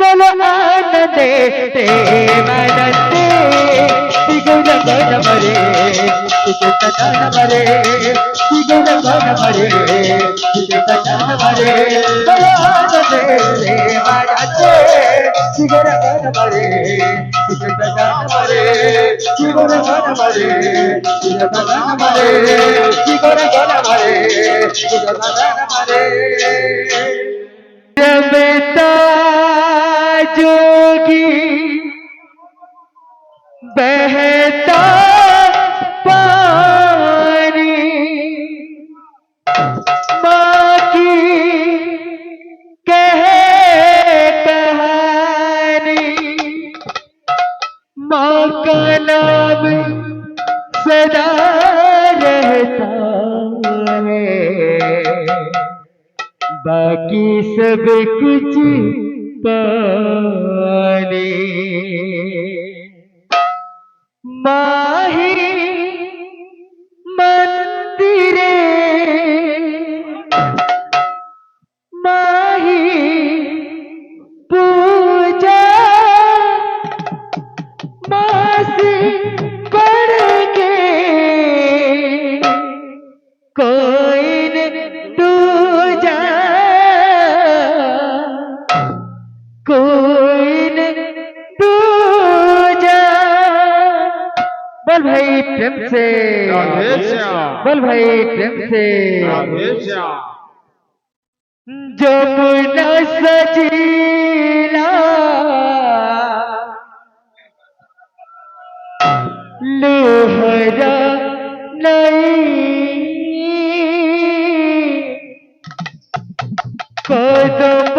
बोलो आनंदे ते मनंदे तिगुण गण मरे तिगुण गण मरे तिगुण गण मरे तिगुण गण मरे बोलो आनंदे ते मनंदे तिगुण गण मरे तिगुण गण मरे तिगुण गण मरे तिगुण गण मरे तिगुण गण मरे तिगुण गण मरे रमता जोगी बहता पानी माँ की कहे कहानी माँ का नाम सदा रहता है बाकी सब कुछ पाने माही मंदिरे माही पूजा मासी करके कोई दूजा कोई दूजा बोल भाई प्रेम से बोल भाई प्रेम से जमुना सजीला लोहरा नहीं कदम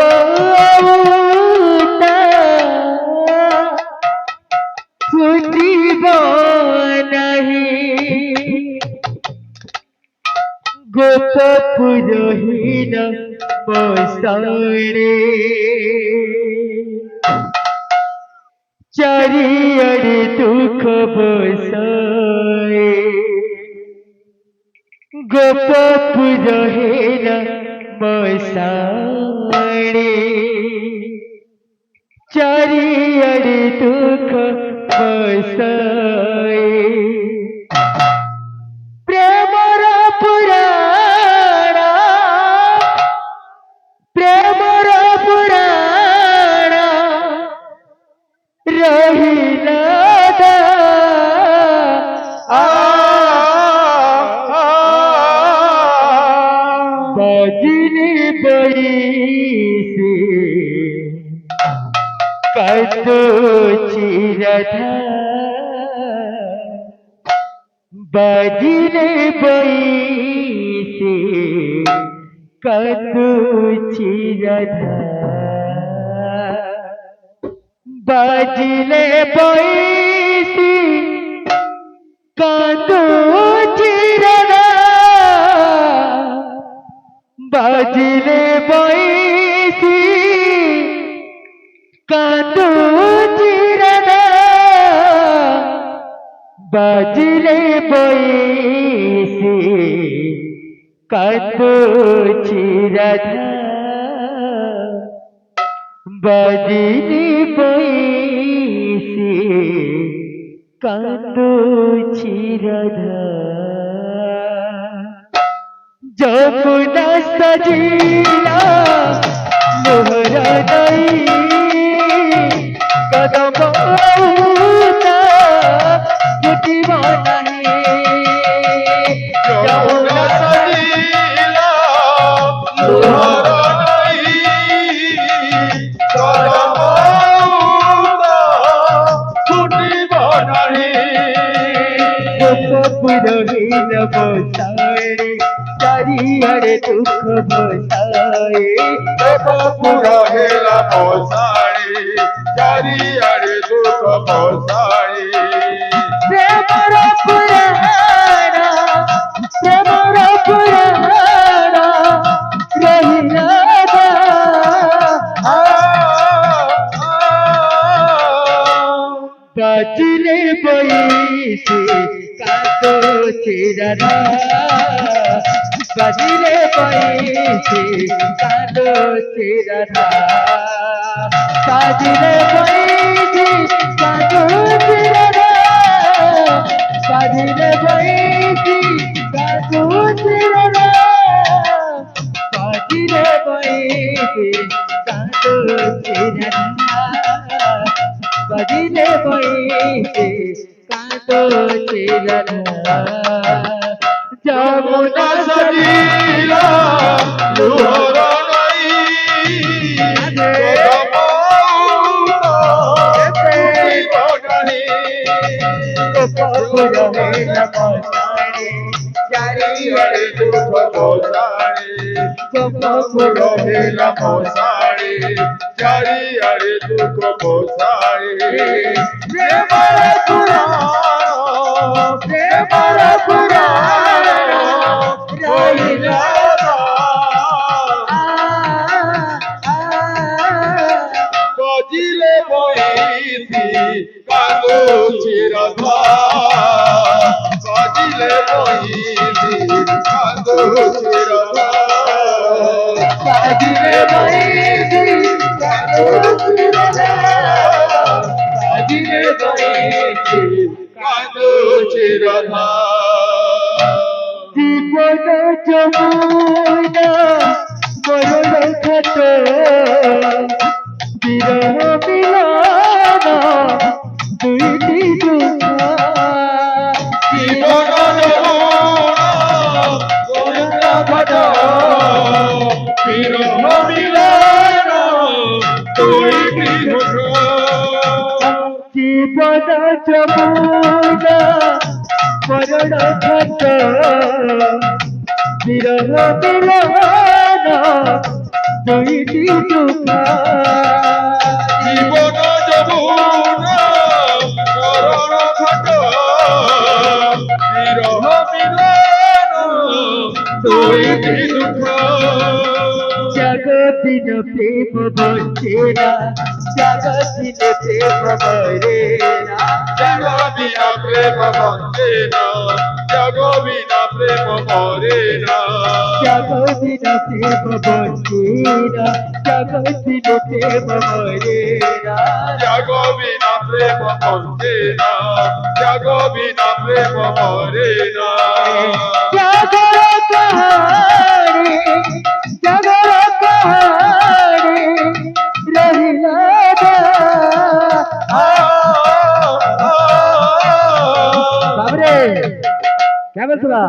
छुटीबो नहीं गोपपुरहीन बसाणे चारियाडे दुख बसाए गोपपुरहीन बसाणे चारियाडे दुख बसाए प्रेमर पुराण रहिला बजनी बैसे कतो चिरधा बजने बैसे कतो चिरधा बजले बैसी कतो चिरधा बजले बैसी कतो चिरधा बजले बैसी कतो चिरधा बजनी बैसी कतो चिरधा जमुना सजीला लोहरा नहीं कदम छुटीबो नहीं जमुना सजीला लोहरा नहीं कदम छुटीबो नहीं गोपपुरहीन बसाए चारियाडे दुख बसाए गोपपुरहीन बसाए चारियाडे दुख बसाए प्रेमर पुराण रहिला বাজিলে বইসি কাঁদছে রাধা বাজিলে বইসি কাঁদছে রাধা বাজিলে বইসি কাঁদছে রাধা বাজিলে বইসি কাঁদছে রাধা বাজিলে বইসি কাঁদছে রাধা বাজিলে বইসি কাঁদছে রাধা যমুনা সজিলা লোহর নাই চারিয়ারে দুঃখ বসাড়ে রহিলা বসাড়ে চারিয়ারে দুঃখ বসাড়ে প্রেমর পুরাণ রহিলা বাজিলে বইসি কাঁদছি রাধা বাজিলে বইসি কাঁদছি রাধা বাজিলে বইসি কাঁদছে রাধা বাজিলে বইসি কাঁদছি রাধা জীবন যমুনা মরণ ক্ষত বিরহ মিলন দুইটি দুঃখ জীবন যমুনা ঘট বিরহ মিলন দুইটি দুঃখ জীবন যমুনা মরণ ক্ষত বিরহ মিলন দুইটি দুঃখ জীবন যমুনা মরণ ঘট বিরহ মিলন দুইটি দুঃখ জগতিন প্রেম বঞ্চেরা জগতিন প্রেম মরেরা জগবিনা প্রেম বন্দে না জগবিনা প্রেম মরে না জগতিন প্রেম বঞ্চেরা জগতিন প্রেম মরেরা জগবিনা প্রেম বন্দে না জগবিনা প্রেম মরে না জগর কাহারে রহিলা বাবরে क्या बसला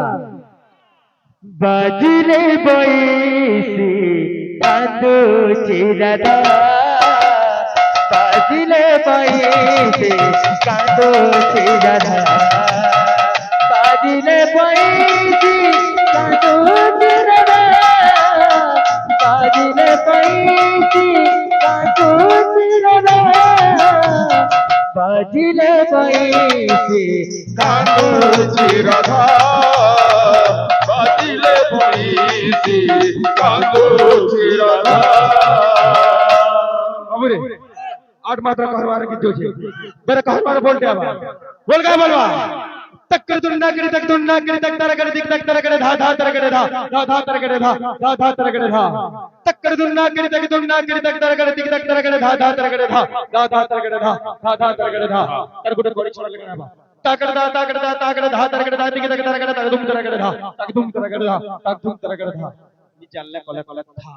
बाजिले बइसी कांदोचे राधा बाजिले बइसी कांदोचे राधा बाजिले बइसी कांदोचे राधा बाजिले बइसी कांदोचे राधा बाजिले बइसी কাঁদছি রাধা বাজিলে বইসি কাঁদছি রাধা बाबूरे आठ मात्रा कहवार की जो छे बरे कहवार बोलते आवा बोल काय बोलवा तक्कर दुन्ना करे तक दुन्ना करे तक तर करे दिक तक तर करे धा धा तर करे धा धा धा तर करे धा धा धा तर करे धा तक्कर दुन्ना करे तक दुन्ना करे तक तर करे दिक तक तर करे धा धा तर करे धा धा धा तर करे धा धा धा तर करे धा तर गुड कोडी छोड़ लगना बा ताकड़ धा धा तर करे धा दिक तक तर करे तक तुम तर करे धा तक तुम तर करे धा तक तुम तर करे धा नी चलने कोले कोले था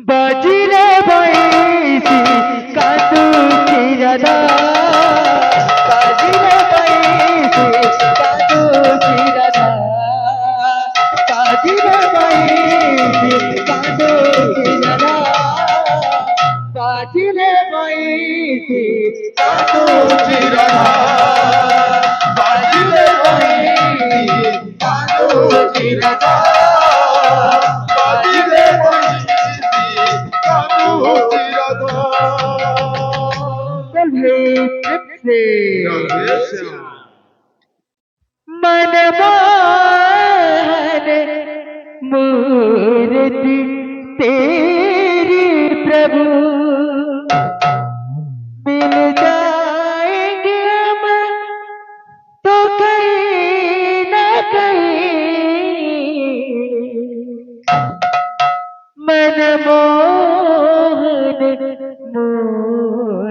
बाजिले बइसी कांदोचे राधा बाजिले बइसी कांदोचे राधा बाजिले बइसी कांदोचे राधा बाजिले बइसी কাঁদছি রাধা বাজিলে বইসি কাঁদছি রাধা বাজিলে বইসি কাঁদছি রাধা मन मान मूर्ति तेरी प्रभु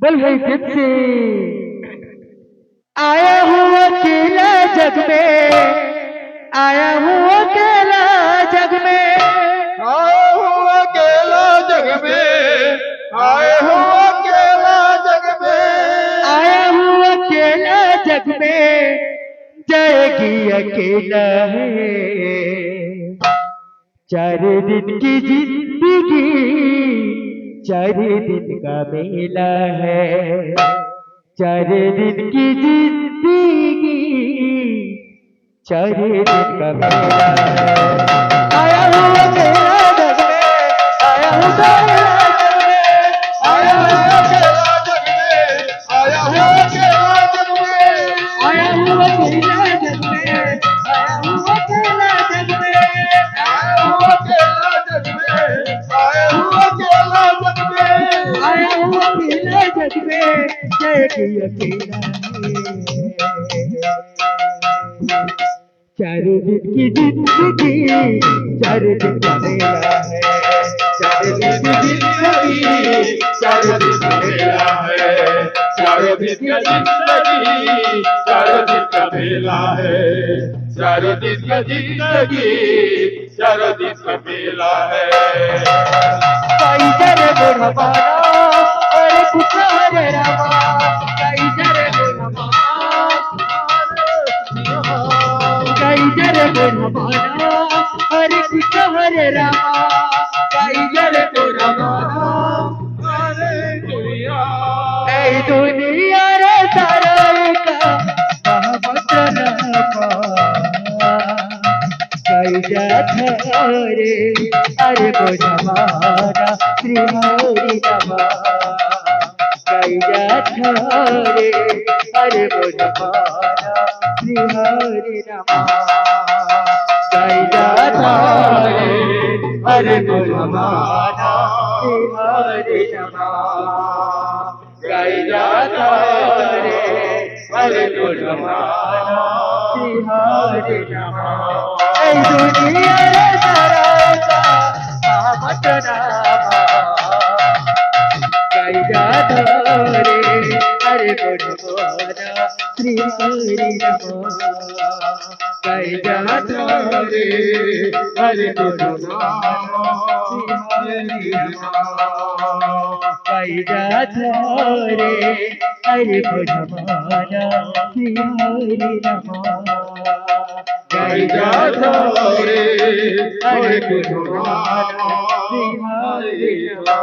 बोल भाई फिर से आया हूँ अकेला जग में, आया हूँ अकेला जग में, आए हो अकेला जग में, आए हो अकेला जग में, आया हूँ अकेला जग में, जाएगी अकेला है। 4 दिन की जिंदगी, 4 दिन का मेला है। 4 दिन की जिंदगी, 4 दिन का मेला है। आया हूँ अकेला जग में, आया हूँ अकेला जग में, आया हो अकेला जग में, आया हो अकेला जग में, आया हूँ अकेला जग में, आया हूँ अकेला जग में, आया हो अकेला जग में, आया हो अकेला जग में, आया हूँ अकेला जग में, जाएगी अकेला है। 4 दिन की जिंदगी, 4 दिन का मेला है। 4 दिन की जिंदगी, 4 दिन का मेला है। चारों दिन का जिंदगी, चारों दिन का मेला है, चारों दिन का जिंदगी, चारों दिन का मेला है। कई जरे बुढ़ा बाना, अरे कुछ हरे रामा, कई जरे बुढ़ा बाना, कई जरे बुढ़ा बाना, अरे कुछ हरे रामा, कई जरे बुढ़ा बाना। अरे दुनिया, ऐ दुनिया रे सारे का महामंत्र नामा, कई जाता रे अरे बुझमाना श्री हरि नमा, कई जाता रे अरे बुझमाना श्री हरि नमा, कई जाता रे अरे बुझमाना श्री हरि नमा, कई जाता रे अरे बुझमाना श्री हरि नमा। ऐ दुनिया रे सारा का मत नामा, कई जाता रे अरे बुझमाना श्री हरि नमा, कई जाता रे अरे बुझमाना श्री हरि नमा, कई जाता रे अरे बुझमाना श्री हरि नमा, कई जाता रे अरे बुझमाना श्री हरि नमा।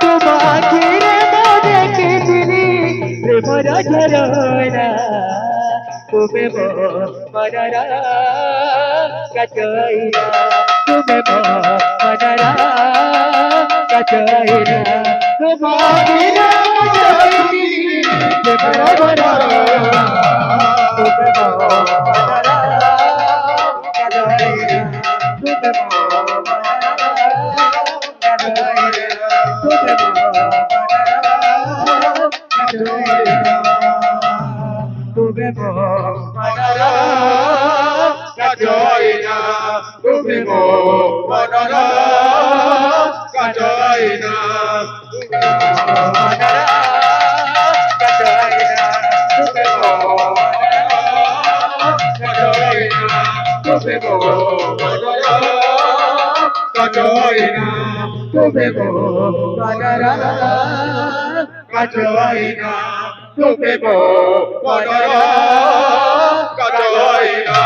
तुम आखिर मोदे की दिली प्रेमरा झरना, तुम्हें मनरा कचैना, तुम्हें मनरा कचैना, तुम आखिर मोदे की दिली प्रेमरा झरना, तुम्हें मनरा कचैना, तुम्हें Kajoina, Tumimo, Manara, Kajoina, Kajoina, কাজয়না তুমি গো বাজারা কাজয়না তুমি গো বদরা কাজয়না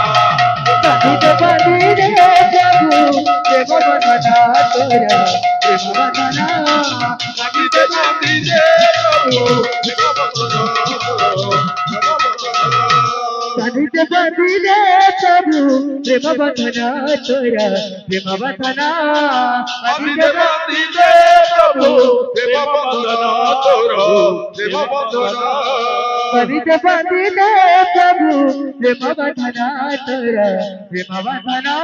বাঁধিতে বাঁধিতে প্রভু দেব বন্ধনা তোরা দেব বন্ধনা বাঁধিতে বাঁধিতে প্রভু বাঁধিতে বাঁধিতে প্রভু দেব বন্ধনা তোরা দেব বন্ধনা বাঁধিতে বাঁধিতে প্রভু দেব বন্দনা তোর দেব বন্দনা বাঁধিতে বাঁধিতে প্রভু দেব বন্ধনা তোরা দেব বন্ধনা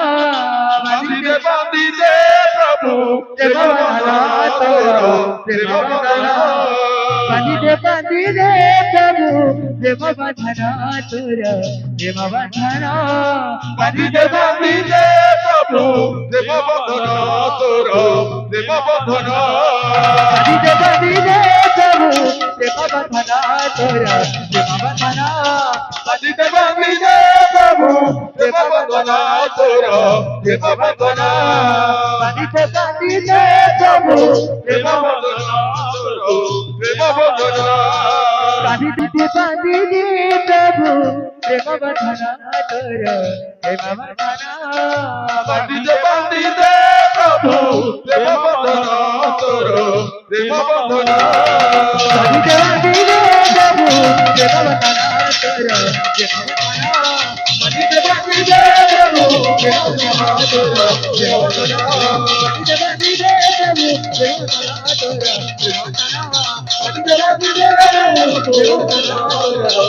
বাঁধিতে বাঁধিতে প্রভু দেব বন্দনা তোর দেব বন্দনা বাঁধিতে বাঁধিতে প্রভু দেব বন্ধনা তোরা দেব বন্ধনা বাঁধিতে বাঁধিতে প্রভু দেব বন্দনা তোর দেব বন্দনা বাঁধিতে বাঁধিতে প্রভু দেব বন্ধনা তোরা দেব বন্ধনা বাঁধিতে বাঁধিতে প্রভু দেব বন্দনা তোর দেব বন্দনা বাঁধিতে বাঁধিতে প্রভু দেব বন্দনা তোর দেব বন্দনা বাঁধিতে বাঁধিতে প্রভু দেব বন্ধনা তোরা দেব বন্ধনা বাঁধিতে বাঁধিতে প্রভু দেব বন্দনা তোর দেব বন্দনা বাঁধিতে বাঁধিতে প্রভু দেব বন্ধনা তোরা দেব বন্ধনা বাঁধিতে বাঁধিতে প্রভু দেব বন্ধনা তোরা দেব বন্ধনা বাঁধিতে বাঁধিতে প্রভু দেব বন্ধনা তোরা দেব বন্ধনা বাঁধিতে বাঁধিতে প্রভু দেব বন্ধনা তোরা